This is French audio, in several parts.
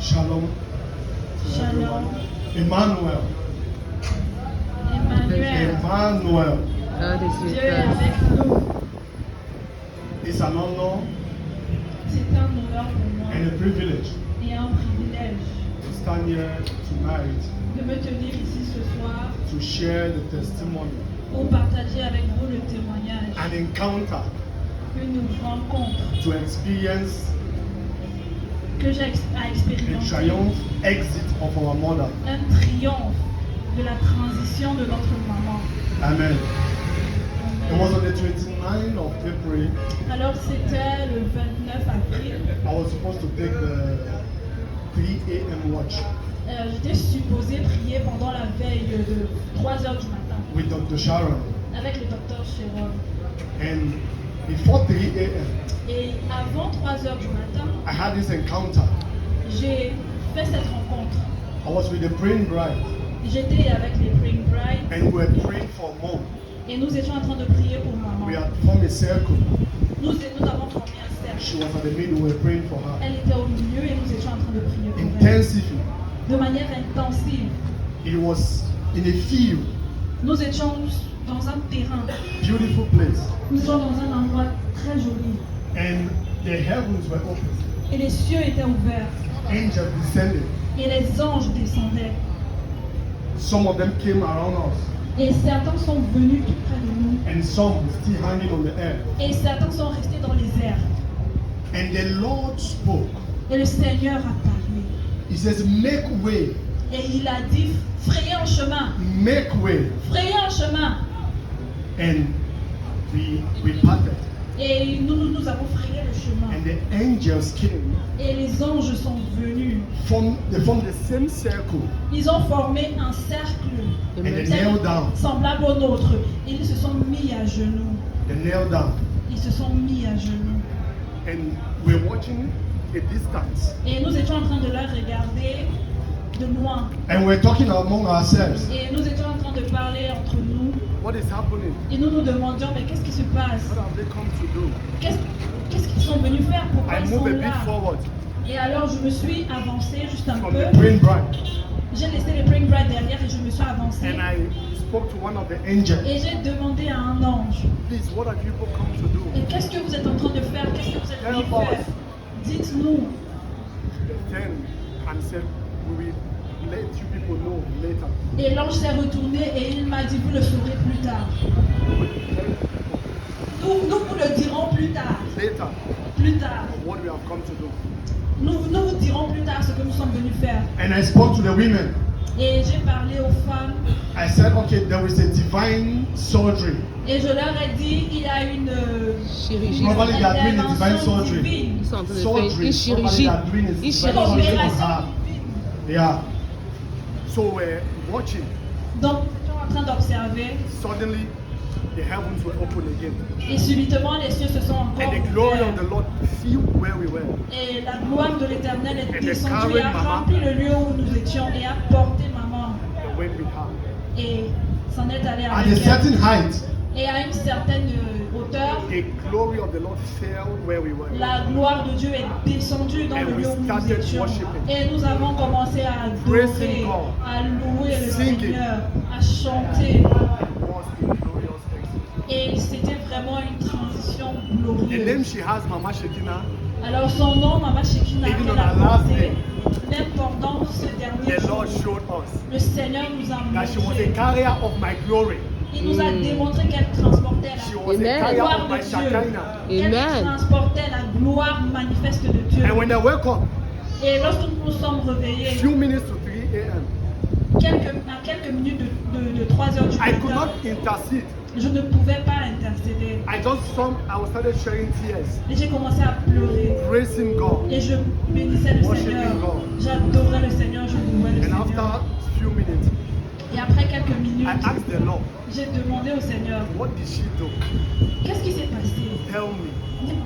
Shalom. Shalom. Emmanuel. Emmanuel. Emmanuel. God is with Dieu est us. avec nous. It's an honor C'est un honneur pour moi and a privilege et un privilège to stand here tonight de me tenir ici ce soir to share the testimony, pour partager avec vous le témoignage, an encounter, une rencontre to experience que j'ai à the expérimenter, triumph exit of our mother. un triomphe de la transition de notre maman. Amen. It was on the 29th of April. Alors c'était le 29 avril, I was supposed to take the 3 a.m. watch j'étais supposée prier pendant la veille de 3 heures du matin with Dr. Sharon. avec le docteur Sharon. And before 3 a.m., Et avant 3 heures du matin, I had this encounter. j'ai fait cette rencontre. I was with the praying bride J'étais avec les Praying Bride and we were praying for mom. et nous étions en train de prier pour maman. We had formed a circle. Nous avons formé un She cercle. was at the middle, we were praying for her. Elle était au milieu et nous étions en train de prier pour elle. Intensively. De manière intensive. It was in a field, Nous étions dans un terrain. beautiful place. Nous étions dans un endroit très joli. And the heavens were open. Et les cieux étaient ouverts. Angels descended. Et les anges descendaient. Some of them came around us. Et certains sont venus tout près de nous. And some were still hanging on the air. Et certains sont restés dans les airs. And the Lord spoke. Et le Seigneur a parlé. He says, make way, Et il a dit, frayez un chemin. make way. Frayez un chemin. And we parted. Et nous avons frayé le chemin. And the angels came. Et les anges sont venus. They formed the same circle. Ils ont formé un cercle And they knelt down. semblable au nôtre. Et ils se sont mis à genoux. They knelt down. Ils se sont mis à genoux. And we're watching a distance. Et nous étions en train de leur regarder de loin. And we're talking among ourselves. Et nous étions en train de parler entre nous. What is happening? Et nous nous demandions, mais qu'est-ce qui se passe? What have they come to do? Qu'est-ce qu'ils sont venus faire? Pourquoi I ils move sont a bit là? forward Et alors je me suis avancée juste un from peu. the praying bride. J'ai laissé les Praying Bride derrière et je me suis avancée. And I spoke to one of the angels. Et j'ai demandé à un ange, Please, what have you people come to do? et qu'est-ce que vous êtes en train de faire? Qu'est-ce que vous êtes venu faire? Dites-nous. Then and said, we will let you people know later. Et l'ange s'est retourné et il m'a dit, vous le saurez plus tard. Nous vous le dirons plus tard. Later, Plus tard. what we have come to do. Nous vous dirons plus tard ce que nous sommes venus faire. And I spoke to the women. Et j'ai parlé aux femmes. I said, okay, there is a divine surgery. Et je leur ai dit, il y a une Chirurgie. Probably they are doing a divine intervention surgery. divine. Ils sont en train de faire Surgery. une Probably chirurgie. they are doing a Une divine chirurgie. surgery on Opération her. divine. Yeah. So we're watching. Donc, nous sommes en train d'observer. Suddenly, the heavens were open again. Et subitement, les cieux se sont encore And the glory ouverts. of the Lord filled where we were. Et la gloire de l'Éternel est And the descendue et a carried Mama. rempli le lieu où nous étions et a porté maman. And when we have. Et s'en est allé At a avec elle. certain height, Et à une certaine hauteur, the glory of the Lord fell where we were. la gloire de Dieu est descendue dans And le we lieu où nous started étions. worshiping. Et nous avons commencé à adorer, Praising God. à louer le Singing. Seigneur, à chanter. It was a glorious exit. Et c'était vraiment une transition The name glorieuse. she has, Mama Shekina, Alors son nom, Mama Shekina, Even qu'elle on a our last porté, day, même pendant ce dernier the jour, Lord showed us le Seigneur nous a that she was a montré. carrier of my glory. Il nous a démontré qu'elle transportait She la was a Amen. carrier gloire of de my Dieu. Shekinah. Qu'elle Amen. transportait la gloire manifeste de Dieu. And when they woke up, Et lorsque nous nous sommes réveillés, few minutes to 3 a.m., à quelques minutes de 3 heures du I could matin, not intercede. je ne pouvais pas intercéder. I started sharing tears, Et j'ai commencé à pleurer. praising God. Et je bénissais le Worshiping Seigneur. God. J'adorais le Seigneur, je louais le And Seigneur. after few minutes, Et après quelques minutes, I asked the Lord, j'ai demandé au Seigneur, what did she do? qu'est-ce qui s'est passé? Tell me.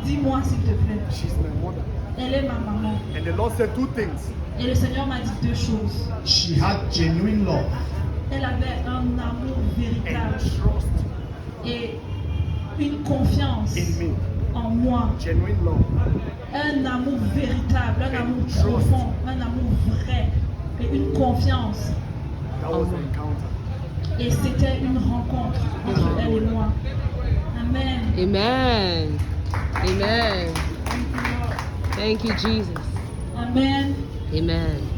Dis-moi s'il te plaît. She's my mother. Elle est ma maman. And the Lord said two things. Et le Seigneur m'a dit deux choses. She had genuine love Elle avait un amour and véritable trust et une confiance in me. en moi. genuine love. Un amour véritable, un amour profond, un amour vrai et une confiance. That was the encounter. Et c'était une rencontre entre elle et moi. Amen. Amen. Amen. Thank you, Jesus. Amen. Amen.